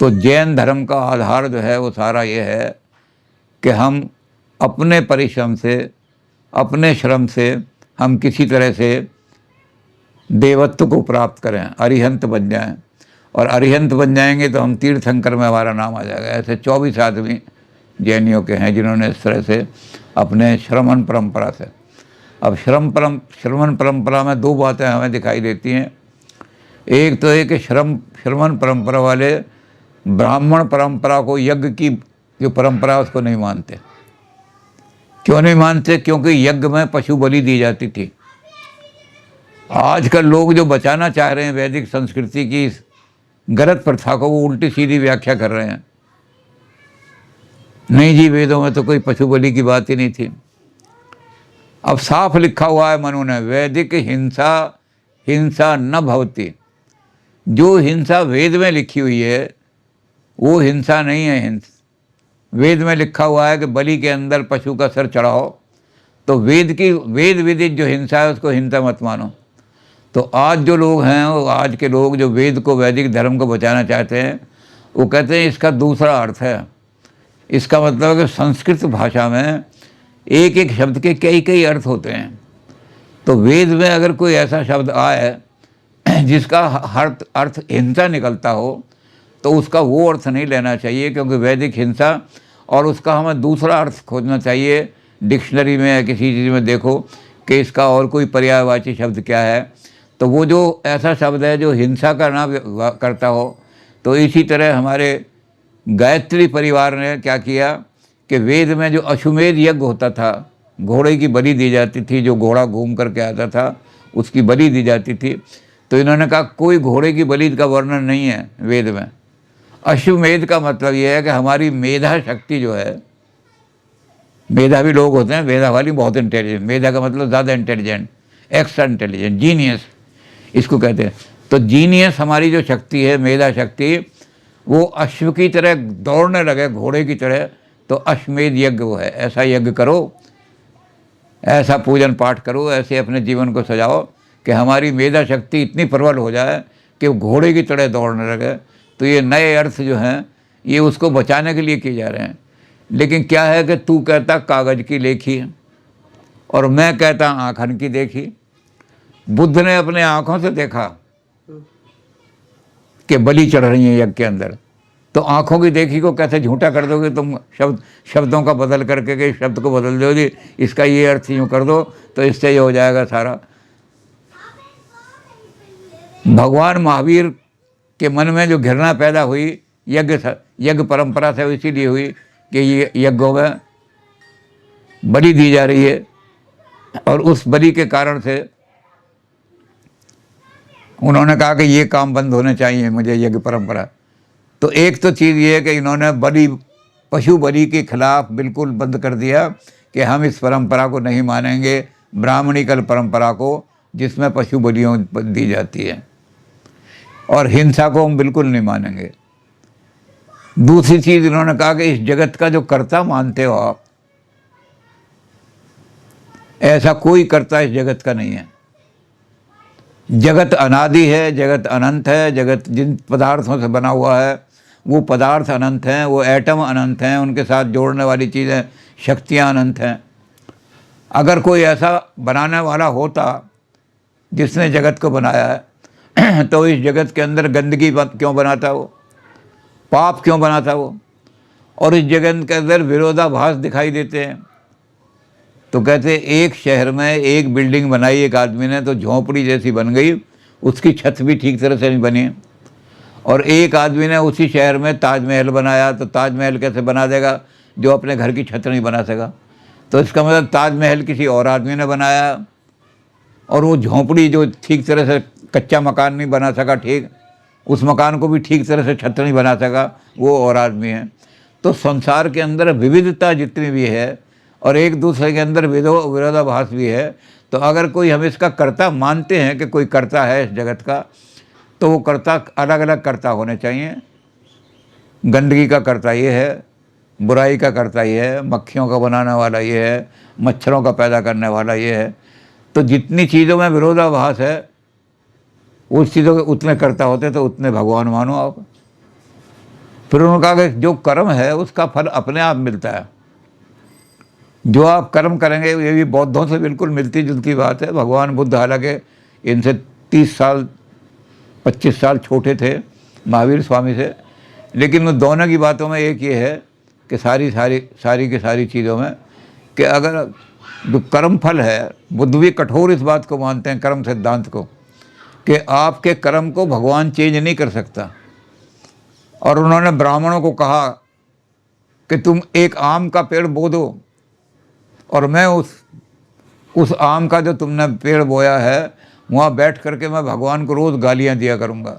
तो जैन धर्म का आधार जो है वो सारा ये है कि हम अपने परिश्रम से, अपने श्रम से हम किसी तरह से देवत्व को प्राप्त करें, अरिहंत बन जाएं। और अरिहंत बन जाएंगे तो हम तीर्थंकर में हमारा नाम आ जाएगा। ऐसे 24 आदमी जैनियों के हैं जिन्होंने इस तरह से अपने श्रमण परंपरा से। अब श्रमण परंपरा में दो बातें हमें दिखाई देती हैं। एक तो है कि श्रमण परंपरा वाले ब्राह्मण परंपरा को, यज्ञ की जो परंपरा है उसको नहीं मानते। क्यों नहीं मानते? क्योंकि यज्ञ में पशु बलि दी जाती थी। आजकल लोग जो बचाना चाह रहे हैं वैदिक संस्कृति की इस गलत प्रथा को, वो उल्टी सीधी व्याख्या कर रहे हैं। नहीं जी, वेदों में तो कोई पशु बलि की बात ही नहीं थी। अब साफ लिखा हुआ है मनु ने, वैदिक हिंसा न भवति। जो हिंसा वेद में लिखी हुई है वो हिंसा नहीं है। वेद में लिखा हुआ है कि बलि के अंदर पशु का सर चढ़ाओ, तो वेद विदित जो हिंसा है उसको हिंसा मत मानो। तो आज जो लोग हैं, वो आज के लोग जो वेद को, वैदिक धर्म को बचाना चाहते हैं, वो कहते हैं इसका दूसरा अर्थ है। इसका मतलब है कि संस्कृत भाषा में एक एक शब्द के कई कई अर्थ होते हैं। तो वेद में अगर कोई ऐसा शब्द आए जिसका अर्थ हिंसा निकलता हो, तो उसका वो अर्थ नहीं लेना चाहिए, क्योंकि वैदिक हिंसा और उसका हमें दूसरा अर्थ खोजना चाहिए। डिक्शनरी में या किसी चीज़ में देखो कि इसका और कोई पर्यायवाची शब्द क्या है। तो वो जो ऐसा शब्द है जो हिंसा का ना करता हो। तो इसी तरह हमारे गायत्री परिवार ने क्या किया कि वेद में जो अश्वमेध यज्ञ होता था, घोड़े की बलि दी जाती थी, जो घोड़ा घूम करके आता था उसकी बलि दी जाती थी। तो इन्होंने कहा कोई घोड़े की बलि का वर्णन नहीं है वेद में। अश्वमेध का मतलब यह है कि हमारी मेधा शक्ति जो है, मेधावी लोग होते हैं, मेधा वाली बहुत इंटेलिजेंट, मेधा का मतलब ज़्यादा इंटेलिजेंट, एक्स्ट्रा इंटेलिजेंट, जीनियस इसको कहते हैं। तो जीनियस हमारी जो शक्ति है, मेधा शक्ति, वो अश्व की तरह दौड़ने लगे, घोड़े की तरह। तो अश्वमेध यज्ञ वो है। ऐसा यज्ञ करो, ऐसा पूजन पाठ करो, ऐसे अपने जीवन को सजाओ कि हमारी मेधा शक्ति इतनी प्रबल हो जाए कि वो घोड़े की तरह दौड़ने लगे। तो ये नए अर्थ जो हैं ये उसको बचाने के लिए किए जा रहे हैं। लेकिन क्या है कि तू कहता कागज़ की लेखी और मैं कहता आँखन की देखी। बुद्ध ने अपने आँखों से देखा कि बलि चढ़ रही है यज्ञ के अंदर, तो आँखों की देखी को कैसे झूठा कर दोगे तुम? शब्दों का बदल करके के शब्द को बदल दोगे, इसका ये अर्थ यूँ कर दो तो इससे ये हो जाएगा सारा। भगवान महावीर के मन में जो घृणा पैदा हुई यज्ञ परंपरा से, इसीलिए हुई कि ये यज्ञों में बलि दी जा रही है, और उस बलि के कारण से उन्होंने कहा कि ये काम बंद होने चाहिए मुझे, यज्ञ परंपरा। तो एक तो चीज़ ये है कि इन्होंने पशु बलि के खिलाफ बिल्कुल बंद कर दिया कि हम इस परंपरा को नहीं मानेंगे, ब्राह्मणिकल परंपरा को, जिसमें पशु बलियों दी जाती है, और हिंसा को हम बिल्कुल नहीं मानेंगे। दूसरी चीज़ इन्होंने कहा कि इस जगत का जो कर्ता मानते हो आप, ऐसा कोई कर्ता इस जगत का नहीं है। जगत अनादि है, जगत अनंत है, जगत जिन पदार्थों से बना हुआ है वो पदार्थ अनंत हैं, वो एटम अनंत हैं, उनके साथ जोड़ने वाली चीज़ें, शक्तियाँ अनंत हैं। अगर कोई ऐसा बनाने वाला होता जिसने जगत को बनाया है तो इस जगत के अंदर गंदगी क्यों बनाता वो, पाप क्यों बनाता वो, और इस जगत के अंदर विरोधाभास दिखाई देते हैं। तो कहते एक शहर में एक बिल्डिंग बनाई एक आदमी ने, तो झोंपड़ी जैसी बन गई, उसकी छत भी ठीक तरह से नहीं बनी। और एक आदमी ने उसी शहर में ताजमहल बनाया, तो ताजमहल कैसे बना देगा जो अपने घर की छत नहीं बना सका? तो इसका मतलब ताजमहल किसी और आदमी ने बनाया, और वो झोंपड़ी जो ठीक तरह से कच्चा मकान नहीं बना सका, ठीक उस मकान को भी ठीक तरह से छत नहीं बना सका, वो और आदमी है। तो संसार के अंदर विविधता जितनी भी है और एक दूसरे के अंदर विरोधाभास भी है। तो अगर कोई हम इसका कर्ता मानते हैं कि कोई कर्ता है इस जगत का, तो वो कर्ता अलग अलग कर्ता होने चाहिए। गंदगी का कर्ता ये है, बुराई का कर्ता ये है, मक्खियों का बनाने वाला ये है, मच्छरों का पैदा करने वाला ये है। तो जितनी चीज़ों में विरोधाभास है उस चीज़ों के उतने कर्ता होते, तो उतने भगवान मानो आप। फिर उन्होंने कहा कि जो कर्म है उसका फल अपने आप मिलता है। जो आप कर्म करेंगे, ये भी बौद्धों से बिल्कुल मिलती जुलती बात है। भगवान बुद्ध हालांकि इनसे 30 साल 25 साल छोटे थे महावीर स्वामी से, लेकिन उन दोनों की बातों में एक ये है कि सारी की सारी चीज़ों में कि अगर जो कर्म फल है, बुद्ध भी कठोर इस बात को मानते हैं, कर्म सिद्धांत को, कि आपके कर्म को भगवान चेंज नहीं कर सकता। और उन्होंने ब्राह्मणों को कहा कि तुम एक आम का पेड़ बो दो और मैं उस आम का जो तुमने पेड़ बोया है वहाँ बैठ करके मैं भगवान को रोज़ गालियाँ दिया करूँगा,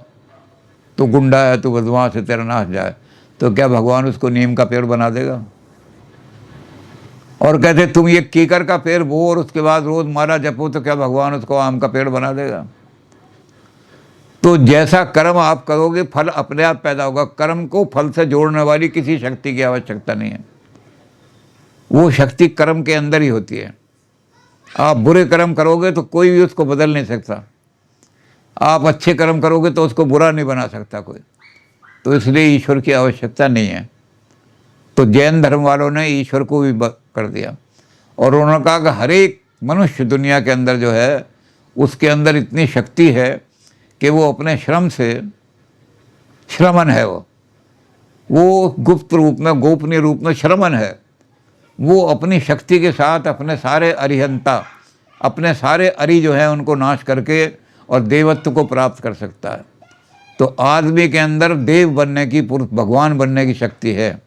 तू गुंडा है, तू बदमाश है, तेरा नाश जाए। तो क्या भगवान उसको नीम का पेड़ बना देगा? और कहते तुम ये कीकर का पेड़ बो और उसके बाद रोज़ माला जपो, तो क्या भगवान उसको आम का पेड़ बना देगा? तो जैसा कर्म आप करोगे फल अपने आप पैदा होगा। कर्म को फल से जोड़ने वाली किसी शक्ति की आवश्यकता नहीं है, वो शक्ति कर्म के अंदर ही होती है। आप बुरे कर्म करोगे तो कोई भी उसको बदल नहीं सकता, आप अच्छे कर्म करोगे तो उसको बुरा नहीं बना सकता कोई। तो इसलिए ईश्वर की आवश्यकता नहीं है। तो जैन धर्म वालों ने ईश्वर को भी कर दिया और उन्होंने कहा कि हर एक मनुष्य दुनिया के अंदर जो है उसके अंदर इतनी शक्ति है कि वो अपने श्रम से, श्रमण है वो गुप्त रूप में, गोपनीय रूप में श्रमण है। वो अपनी शक्ति के साथ अपने सारे अरिहंता, अपने सारे अरि जो हैं उनको नाश करके और देवत्व को प्राप्त कर सकता है। तो आदमी के अंदर देव बनने की, भगवान बनने की शक्ति है।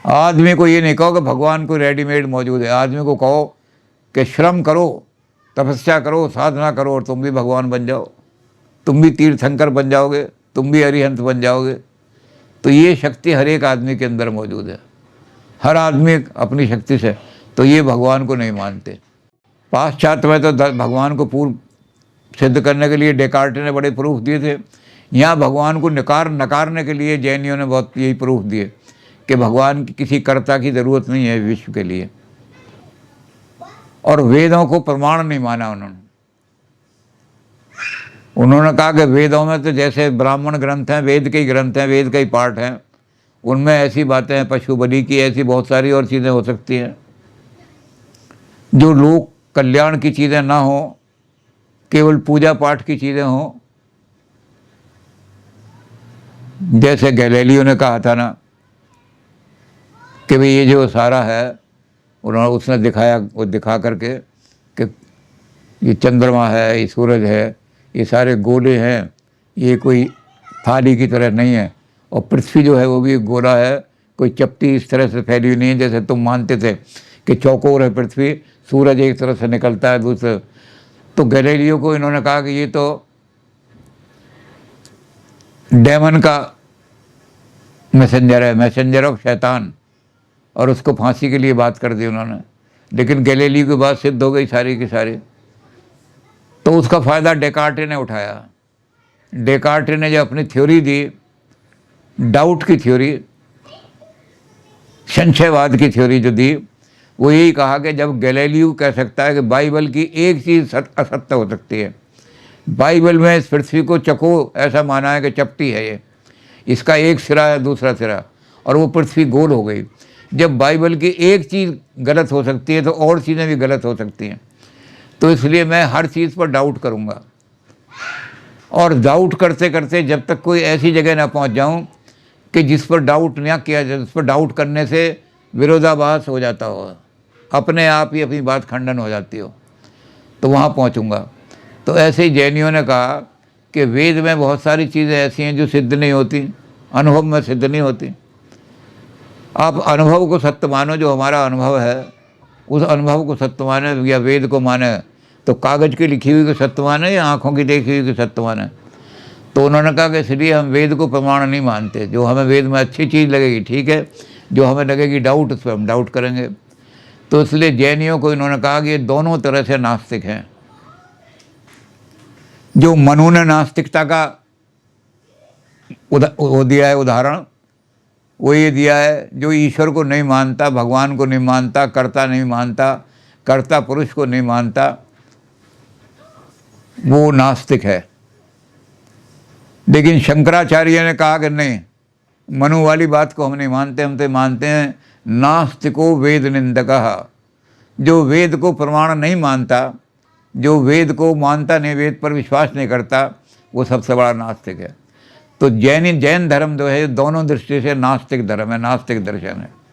आदमी को ये नहीं कहो कि भगवान को रेडीमेड मौजूद है। आदमी को कहो कि श्रम करो, तपस्या करो, साधना करो और तुम भी भगवान बन जाओ, तुम भी तीर्थंकर बन जाओगे, तुम भी अरिहंत बन जाओगे। तो ये शक्ति हर एक आदमी के अंदर मौजूद है, हर आदमी अपनी शक्ति से। तो ये भगवान को नहीं मानते। पाश्चात्य में तो भगवान को पूर्व सिद्ध करने के लिए डेकार्ट ने बड़े प्रूफ दिए थे। यहाँ भगवान को नकारने के लिए जैनियों ने बहुत यही प्रूफ दिए कि भगवान की किसी कर्ता की ज़रूरत नहीं है विश्व के लिए। और वेदों को प्रमाण नहीं माना उन्होंने कहा कि वेदों में तो जैसे ब्राह्मण ग्रंथ हैं, वेद के ही ग्रंथ हैं, वेद के ही पाठ हैं, उनमें ऐसी बातें हैं, पशु बलि की, ऐसी बहुत सारी और चीज़ें हो सकती हैं जो लोक कल्याण की चीज़ें ना हो, केवल पूजा पाठ की चीज़ें हों। जैसे गैलीलियो ने कहा था ना कि भाई ये जो सारा है, उसने दिखाया, वो दिखा करके कि ये चंद्रमा है, ये सूरज है, ये सारे गोले हैं, ये कोई थाली की तरह नहीं है। और पृथ्वी जो है वो भी गोला है, कोई चपटी इस तरह से फैली हुई नहीं है जैसे तुम मानते थे कि चौकोर है पृथ्वी, सूरज एक तरफ से निकलता है दूसरे। तो गैलीलियो को इन्होंने कहा कि ये तो डेमन का मैसेंजर है, मैसेंजर ऑफ शैतान, और उसको फांसी के लिए बात कर दी उन्होंने। लेकिन गैलीलियो की बात सिद्ध हो गई सारी की सारी। तो उसका फ़ायदा डेकार्टे ने उठाया। डेकार्टे ने जो अपनी थ्योरी दी, डाउट की थ्योरी, संशयवाद की थ्योरी जो दी, वो यही कहा कि जब गैलीलियो कह सकता है कि बाइबल की एक चीज़ असत्य हो सकती है, बाइबल में इस पृथ्वी को चको ऐसा माना है कि चपटी है ये, इसका एक सिरा है दूसरा सिरा, और वो पृथ्वी गोल हो गई। जब बाइबल की एक चीज़ गलत हो सकती है तो और चीज़ें भी गलत हो सकती हैं। तो इसलिए मैं हर चीज़ पर डाउट करूँगा, और डाउट करते करते जब तक कोई ऐसी जगह ना पहुँच जाऊँ कि जिस पर डाउट ना किया जाए, जिस पर डाउट करने से विरोधाभास हो जाता हो, अपने आप ही अपनी बात खंडन हो जाती हो, तो वहाँ पहुँचूँगा। तो ऐसे ही जैनियों ने कहा कि वेद में बहुत सारी चीज़ें ऐसी हैं जो सिद्ध नहीं होती, अनुभव में सिद्ध नहीं होती। आप अनुभव को सत्य मानो, जो हमारा अनुभव है उस अनुभव को सत्य माने, या वेद को माने। तो कागज़ की लिखी हुई को सत्य माने या आँखों की देखी हुई को सत्य माने? तो उन्होंने कहा कि इसलिए हम वेद को प्रमाण नहीं मानते। जो हमें वेद में अच्छी चीज़ लगेगी ठीक है, जो हमें लगेगी डाउट, उस पर हम डाउट करेंगे। तो इसलिए जैनियों को इन्होंने कहा कि ये दोनों तरह से नास्तिक हैं। जो मनु ने नास्तिकता का वो दिया है उदाहरण, वो ये दिया है, जो ईश्वर को नहीं मानता, भगवान को नहीं मानता, कर्ता नहीं मानता, कर्ता पुरुष को नहीं मानता, वो नास्तिक है। लेकिन शंकराचार्य ने कहा कि नहीं, मनु वाली बात को हम नहीं मानते, हम तो मानते हैं नास्तिको वेद निंदकः। जो वेद को प्रमाण नहीं मानता, जो वेद को मानता नहीं, वेद पर विश्वास नहीं करता, वो सबसे बड़ा नास्तिक है। तो जैन धर्म जो है दोनों दृष्टि से नास्तिक धर्म है, नास्तिक दर्शन है।